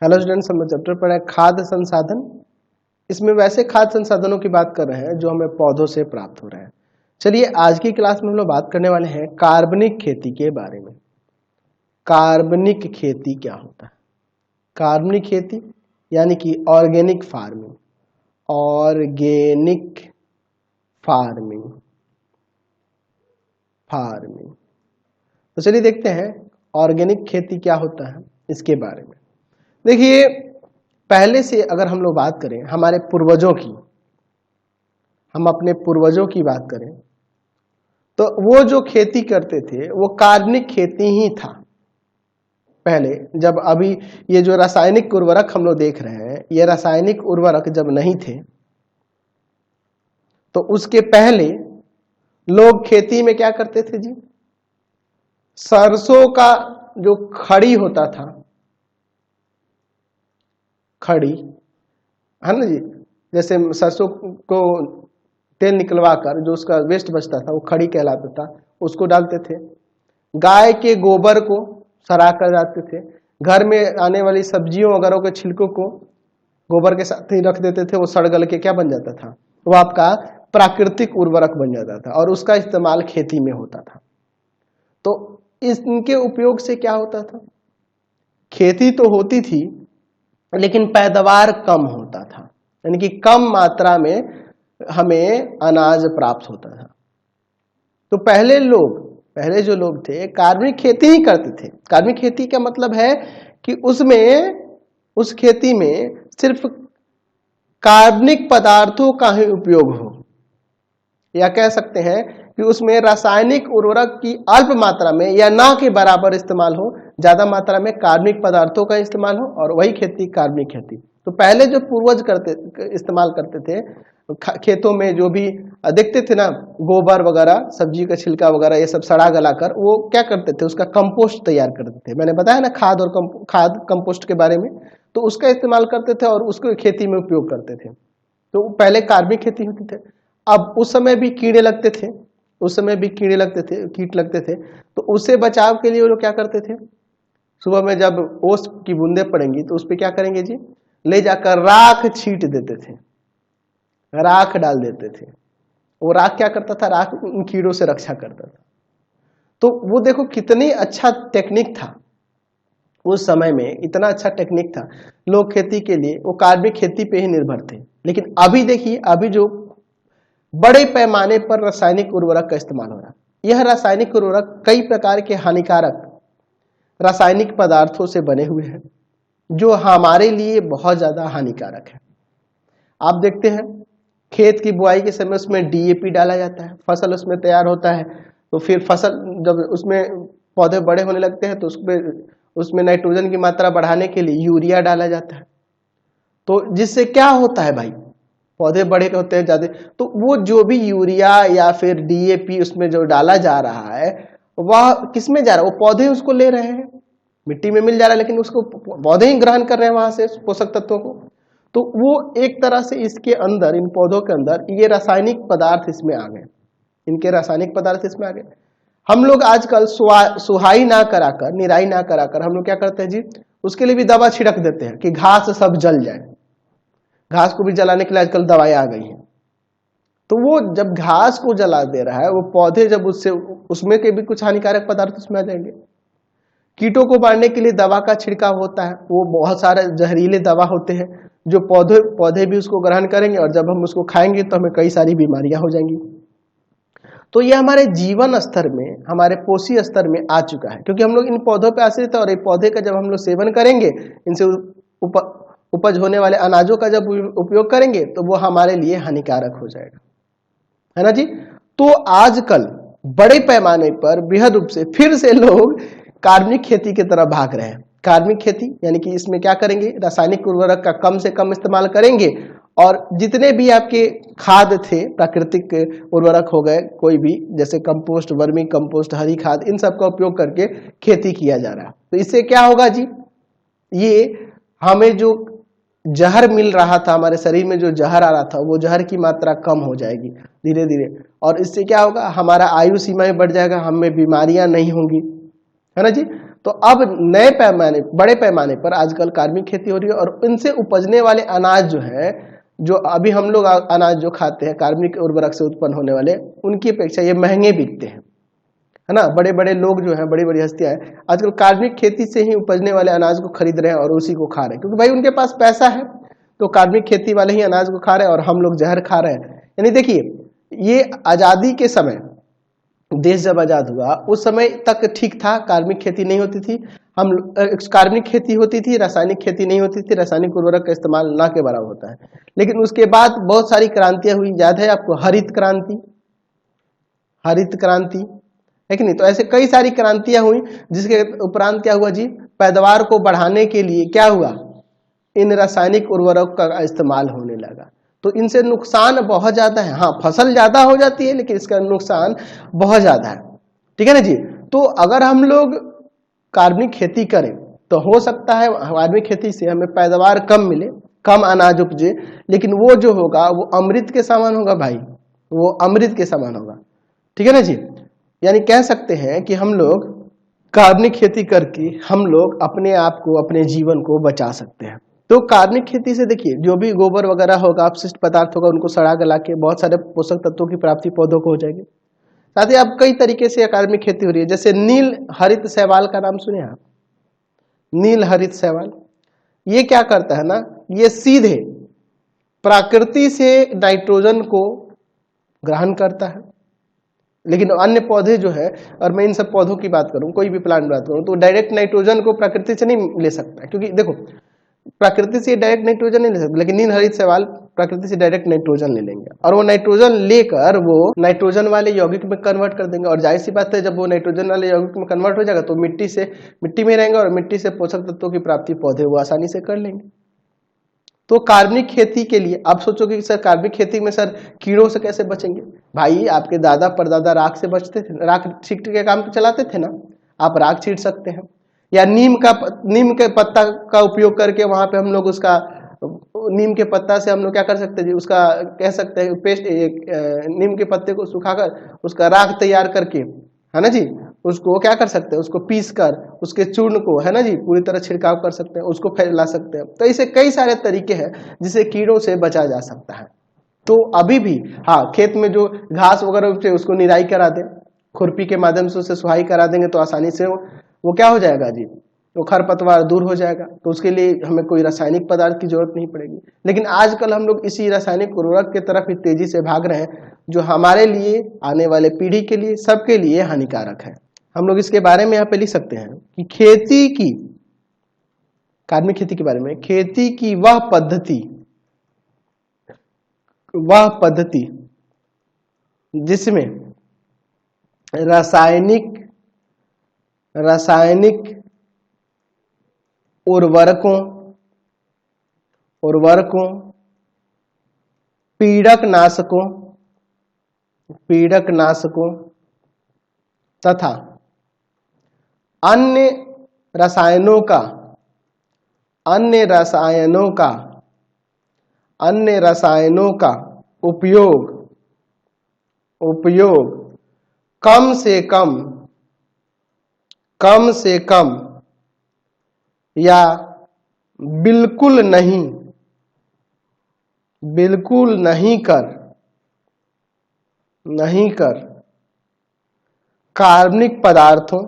Hello students, हम chapter पढ़ा है खाद्य संसाधन। इसमें वैसे खाद्य संसाधनों की बात कर रहे हैं जो हमें पौधों से प्राप्त हो रहे हैं। चलिए आज की क्लास में हम लोग बात करने वाले हैं कार्बनिक खेती के बारे में। कार्बनिक खेती क्या होता है? कार्बनिक खेती यानी कि organic farming. Organic farming farming तो चलिए देखते हैं ऑर्गेनिक खेती क्या होता है इसके बारे में। देखिए, पहले से अगर हम लोग बात करें हमारे पूर्वजों की, हम अपने पूर्वजों की बात करें तो वो जो खेती करते थे वो कार्बनिक खेती ही था। पहले जब अभी ये जो रासायनिक उर्वरक हम लोग देख रहे हैं, ये रासायनिक उर्वरक जब नहीं थे तो उसके पहले लोग खेती में क्या करते थे जी? सरसों का जो खड़ी होता था, खड़ी है ना जी, जैसे सरसों को तेल निकलवा कर जो उसका वेस्ट बचता था वो खड़ी कहलाता था, उसको डालते थे। गाय के गोबर को सड़ा कर जाते थे। घर में आने वाली सब्जियों वगैरह के छिलकों को गोबर के साथ ही रख देते थे, वो सड़ गल के क्या बन जाता था? वो आपका प्राकृतिक उर्वरक बन जाता था और उसका इस्तेमाल खेती में होता था। तो इनके उपयोग से क्या होता था? खेती तो होती थी लेकिन पैदावार कम होता था, यानी कि कम मात्रा में हमें अनाज प्राप्त होता था। तो पहले जो लोग थे कार्बनिक खेती ही करते थे। कार्बनिक खेती का मतलब है कि उस खेती में सिर्फ कार्बनिक पदार्थों का ही उपयोग हो, या कह सकते हैं कि उसमें रासायनिक उर्वरक की अल्प मात्रा में या ना के बराबर इस्तेमाल हो, ज्यादा मात्रा में कार्बनिक पदार्थों का इस्तेमाल हो, और वही खेती कार्बनिक खेती। तो पहले जो पूर्वज इस्तेमाल करते थे खेतों में, जो भी देखते थे ना, गोबर वगैरह, सब्जी का छिलका वगैरह, ये सब सड़ा गला कर वो क्या करते थे? उसका कंपोस्ट तैयार करते थे। मैंने बताया ना खाद कंपोस्ट के बारे में, तो उसका इस्तेमाल करते थे और उसको खेती में उपयोग करते थे। तो पहले कार्बनिक खेती होती थे। अब उस समय भी कीड़े लगते थे, कीट लगते थे, तो उससे बचाव के लिए वो लोग क्या करते थे? सुबह में जब ओस की बूंदें पड़ेंगी तो उस पर क्या करेंगे जी? ले जाकर राख छींट देते थे, राख डाल देते थे। वो राख क्या करता था? राख उन कीड़ों से रक्षा करता था। तो वो देखो कितनी अच्छा टेक्निक था उस समय में, इतना अच्छा टेक्निक था। लोग खेती के लिए वो कार्बनिक खेती पे ही निर्भर थे। लेकिन अभी देखिए, अभी जो बड़े पैमाने पर रासायनिक उर्वरक का इस्तेमाल हो रहा है, यह रासायनिक उर्वरक कई प्रकार के हानिकारक रासायनिक पदार्थों से बने हुए हैं जो हमारे लिए बहुत ज्यादा हानिकारक है। आप देखते हैं खेत की बुआई के समय उसमें डीएपी डाला जाता है, फसल उसमें तैयार होता है, तो फिर फसल जब उसमें पौधे बड़े होने लगते हैं तो उसमें नाइट्रोजन की मात्रा बढ़ाने के लिए यूरिया डाला जाता है। तो जिससे क्या होता है भाई? पौधे बड़े होते हैं ज्यादा, तो वो जो भी यूरिया या फिर डीएपी उसमें जो डाला जा रहा है वह किस में जा रहा है? वो पौधे उसको ले रहे हैं, मिट्टी में मिल जा रहा है, लेकिन उसको पौधे ही ग्रहण कर रहे हैं वहां से पोषक तत्वों को। तो वो एक तरह से इसके अंदर, इन पौधों के अंदर ये रासायनिक पदार्थ इसमें आ गए, इनके रासायनिक पदार्थ इसमें आ गए। हम लोग आजकल सुहाई ना कराकर, निराई ना कराकर हम लोग क्या करते हैं जी? उसके लिए भी दवा छिड़क देते हैं कि घास सब जल जाए। घास को भी जलाने के लिए आजकल दवाएं आ गई हैं। तो वो जब घास को जला दे रहा है, वो पौधे जब उसमें के भी कुछ हानिकारक पदार्थ उसमें आ जाएंगे। कीटों को मारने के लिए दवा का छिड़काव होता है, वो बहुत सारे जहरीले दवा होते हैं जो पौधे भी उसको ग्रहण करेंगे, और जब हम उसको खाएंगे तो हमें कई सारी बीमारियां हो जाएंगी। तो ये हमारे जीवन स्तर में, हमारे पोषी स्तर में आ चुका है, क्योंकि हम लोग इन पौधों पर आश्रित है। और ये पौधे का जब हम लोग सेवन करेंगे, इनसे उपज होने वाले अनाजों का जब उपयोग करेंगे तो वो हमारे लिए हानिकारक हो जाएगा, है ना जी। तो आजकल बड़े पैमाने पर बृहद रूप से फिर से लोग कार्बनिक खेती की तरफ भाग रहे हैं। कार्बनिक खेती यानी कि इसमें क्या करेंगे? रासायनिक उर्वरक का कम से कम इस्तेमाल करेंगे, और जितने भी आपके खाद थे, प्राकृतिक उर्वरक हो गए कोई भी, जैसे कंपोस्ट, वर्मी कंपोस्ट, हरी खाद, इन सब का उपयोग करके खेती किया जा रहा है। तो इससे क्या होगा जी? ये हमें जो जहर मिल रहा था, हमारे शरीर में जो जहर आ रहा था, वो जहर की मात्रा कम हो जाएगी धीरे धीरे, और इससे क्या होगा? हमारा आयु सीमा बढ़ जाएगा, हमें बीमारियां नहीं होंगी, है ना जी। तो अब नए पैमाने, बड़े पैमाने पर आजकल कार्बनिक खेती हो रही है और इनसे उपजने वाले अनाज जो है, जो अभी हम लोग अनाज जो खाते हैं कार्बनिक उर्वरक से उत्पन्न होने वाले, उनकी अपेक्षा ये महंगे बिकते हैं, है ना। बड़े बड़े लोग जो हैं, बड़ी बड़ी हस्तियां हैं, आजकल कार्बनिक खेती से ही उपजने वाले अनाज को खरीद रहे हैं और उसी को खा रहे हैं, क्योंकि भाई उनके पास पैसा है, तो कार्बनिक खेती वाले ही अनाज को खा रहे हैं और हम लोग जहर खा रहे हैं। यानी देखिए, ये आजादी के समय, देश जब आजाद हुआ उस समय तक ठीक था, कार्बनिक खेती नहीं होती थी, हम कार्बनिक खेती होती थी, रासायनिक खेती नहीं होती थी, रासायनिक उर्वरक का इस्तेमाल ना के बराबर होता है। लेकिन उसके बाद बहुत सारी क्रांतियां हुई, याद है आपको, हरित क्रांति, हरित क्रांति है कि नहीं। तो ऐसे कई सारी क्रांतियां हुई, जिसके उपरांत क्या हुआ जी, पैदावार को बढ़ाने के लिए क्या हुआ, इन रासायनिक उर्वरक का इस्तेमाल होने लगा। तो इनसे नुकसान बहुत ज्यादा है, हाँ फसल ज्यादा हो जाती है लेकिन इसका नुकसान बहुत ज्यादा है, ठीक है ना जी। तो अगर हम लोग कार्बनिक खेती करें तो हो सकता है कार्बनिक खेती से हमें पैदावार कम मिले, कम अनाज उपजे, लेकिन वो जो होगा वो अमृत के समान होगा भाई, वो अमृत के समान होगा, ठीक है ना जी। यानी कह सकते हैं कि हम लोग कार्बनिक खेती करके हम लोग अपने आप को, अपने जीवन को बचा सकते हैं। तो कार्बनिक खेती से देखिए, जो भी गोबर वगैरह होगा, अपशिष्ट पदार्थ होगा, उनको सड़ा गला के बहुत सारे पोषक तत्वों की प्राप्ति पौधों को हो जाएगी। साथ ही अब कई तरीके से कार्बनिक खेती हो रही है, जैसे नील हरित शैवाल का नाम सुने आप, नील हरित शैवाल। ये क्या करता है ना, ये सीधे प्रकृति से नाइट्रोजन को ग्रहण करता है, लेकिन अन्य पौधे जो है, और मैं इन सब पौधों की बात करूं, कोई भी प्लांट बात करूं, तो डायरेक्ट नाइट्रोजन को प्रकृति से नहीं ले सकता, क्योंकि देखो प्रकृति से डायरेक्ट नाइट्रोजन नहीं ले सकते, लेकिन नील हरित शैवाल प्रकृति से डायरेक्ट नाइट्रोजन ले लेंगे और वो नाइट्रोजन लेकर वो नाइट्रोजन वाले यौगिक में कन्वर्ट कर देंगे। और जाहिर सी बात है, जब वो नाइट्रोजन वाले यौगिक में कन्वर्ट हो जाएगा तो मिट्टी में रहेंगे और मिट्टी से पोषक तत्वों की प्राप्ति पौधे वो आसानी से कर लेंगे। तो कार्बनिक खेती के लिए आप सोचोगे कि सर कार्बनिक खेती में सर कीड़ों से कैसे बचेंगे? भाई आपके दादा परदादा राख से बचते थे, राख छींट के काम चलाते थे ना, आप राख छींट सकते हैं, या नीम के पत्ता का उपयोग करके वहां पे हम लोग उसका, नीम के पत्ता से हम लोग क्या कर सकते हैं जी, उसका कह सकते हैं पेस्ट, नीम के पत्ते को सुखाकर उसका राख तैयार करके, है ना जी, उसको क्या कर सकते हैं, उसको पीस कर उसके चूर्ण को, है ना जी, पूरी तरह छिड़काव कर सकते हैं, उसको फैला सकते हैं। तो ऐसे कई सारे तरीके हैं जिससे कीड़ों से बचा जा सकता है। तो अभी भी हाँ, खेत में जो घास वगैरह उगते उसको निराई करा दें, खुरपी के माध्यम से उसे सुहाई करा देंगे तो आसानी से वो क्या हो जाएगा जी, वो खरपतवार दूर हो जाएगा। तो उसके लिए हमें कोई रासायनिक पदार्थ की जरूरत नहीं पड़ेगी। लेकिन आजकल हम लोग इसी रासायनिक उर्वरक की तरफ ही तेजी से भाग रहे हैं, जो हमारे लिए, आने वाले पीढ़ी के लिए, सबके लिए हानिकारक है। हम लोग इसके बारे में यहाँ पे लिख सकते हैं कि खेती की, कार्बनिक खेती के बारे में, खेती की वह पद्धति जिसमें रासायनिक उर्वरकों, पीड़कनाशकों तथा अन्य रसायनों का उपयोग कम से कम या बिल्कुल नहीं कर कार्बनिक पदार्थों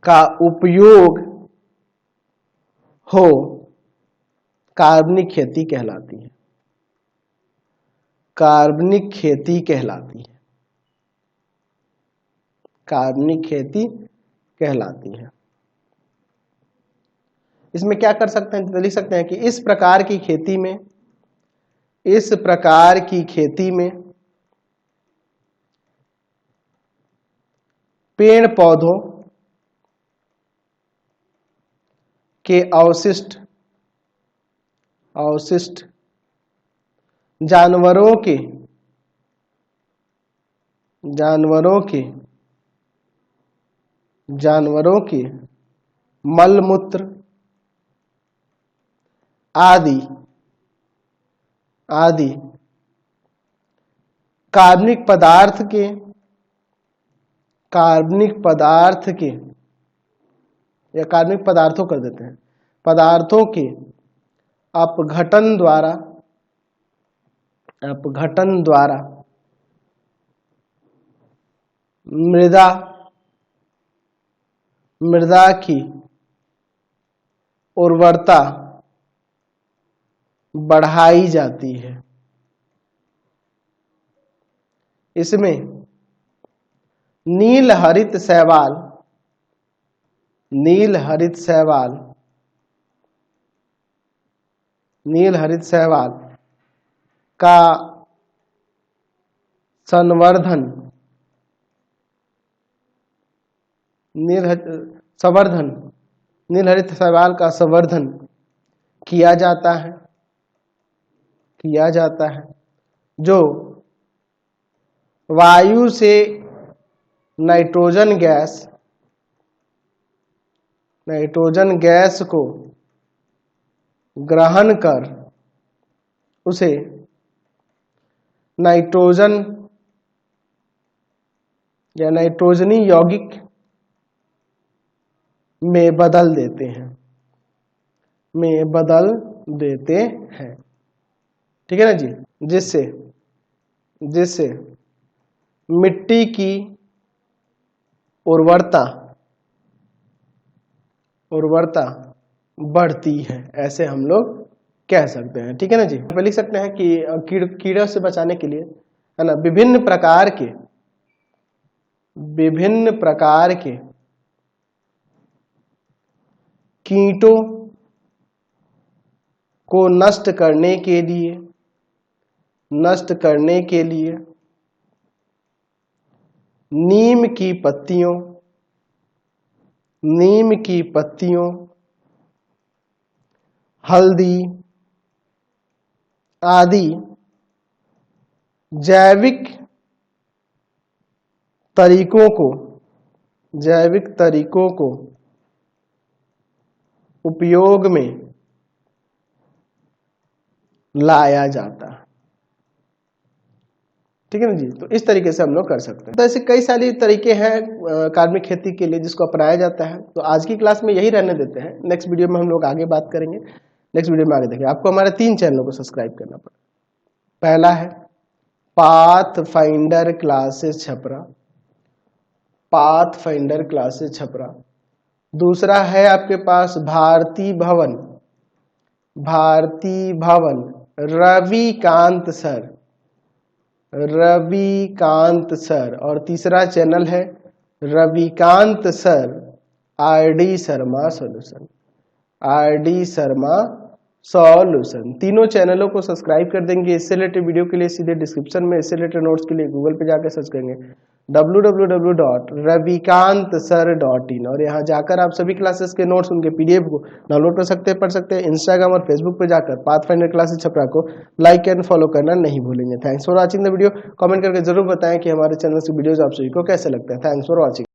का उपयोग हो, कार्बनिक खेती कहलाती है। कार्बनिक खेती कहलाती है। इसमें क्या कर सकते हैं, तो लिख सकते हैं कि इस प्रकार की खेती में पेड़ पौधों के अवशिष्ट, जानवरों के मल मूत्र आदि कार्बनिक पदार्थ के या कार्बनिक पदार्थों कर देते हैं, पदार्थों के अपघटन द्वारा मृदा की उर्वरता बढ़ाई जाती है। इसमें नील हरित शैवाल का संवर्धन नील हरित शैवाल का संवर्धन किया जाता है जो वायु से नाइट्रोजन गैस को ग्रहण कर उसे नाइट्रोजन या नाइट्रोजनी यौगिक में बदल देते हैं। ठीक है ना जी, जिससे मिट्टी की उर्वरता बढ़ती है, ऐसे हम लोग कह सकते हैं। ठीक है ना जी, लिख सकते हैं कि कीड़ों से बचाने के लिए, है ना, विभिन्न प्रकार के कीटों को नष्ट करने के लिए नीम की पत्तियों, हल्दी आदि जैविक तरीकों को उपयोग में लाया जाता है। ठीक है ना जी, तो इस तरीके से हम लोग कर सकते हैं। तो ऐसे कई सारे तरीके हैं कार्बनिक खेती के लिए जिसको अपनाया जाता है। तो आज की क्लास में यही रहने देते हैं, नेक्स्ट वीडियो में हम लोग आगे बात करेंगे। नेक्स्ट वीडियो में आगे देखिए, आपको हमारे 3 चैनलों को सब्सक्राइब करना पड़ेगा। पहला है पाथफाइंडर क्लासेस छपरा, दूसरा है आपके पास भारती भवन रविकांत सर, और तीसरा चैनल है Ravikant sir RD Sharma solution. तीनों चैनलों को सब्सक्राइब कर देंगे। इससे रिलेटेड वीडियो के लिए सीधे डिस्क्रिप्शन में, इससे रिलेटेड नोट्स के लिए गूगल पे जाकर सर्च करेंगे www.ravikansar.in, और यहाँ जाकर आप सभी क्लासेस के नोट्स, उनके PDF को डाउनलोड कर सकते हैं, पढ़ सकते हैं। इंस्टाग्राम और फेसबुक पे जाकर पाथफाइंडर क्लासेस छपरा को लाइक एंड फॉलो करना नहीं भूलेंगे। Thanks for watching the video. Comment करके जरूर बताएं कि हमारे चैनल से वीडियोज आप सभी को कैसे लगता है। Thanks for watching.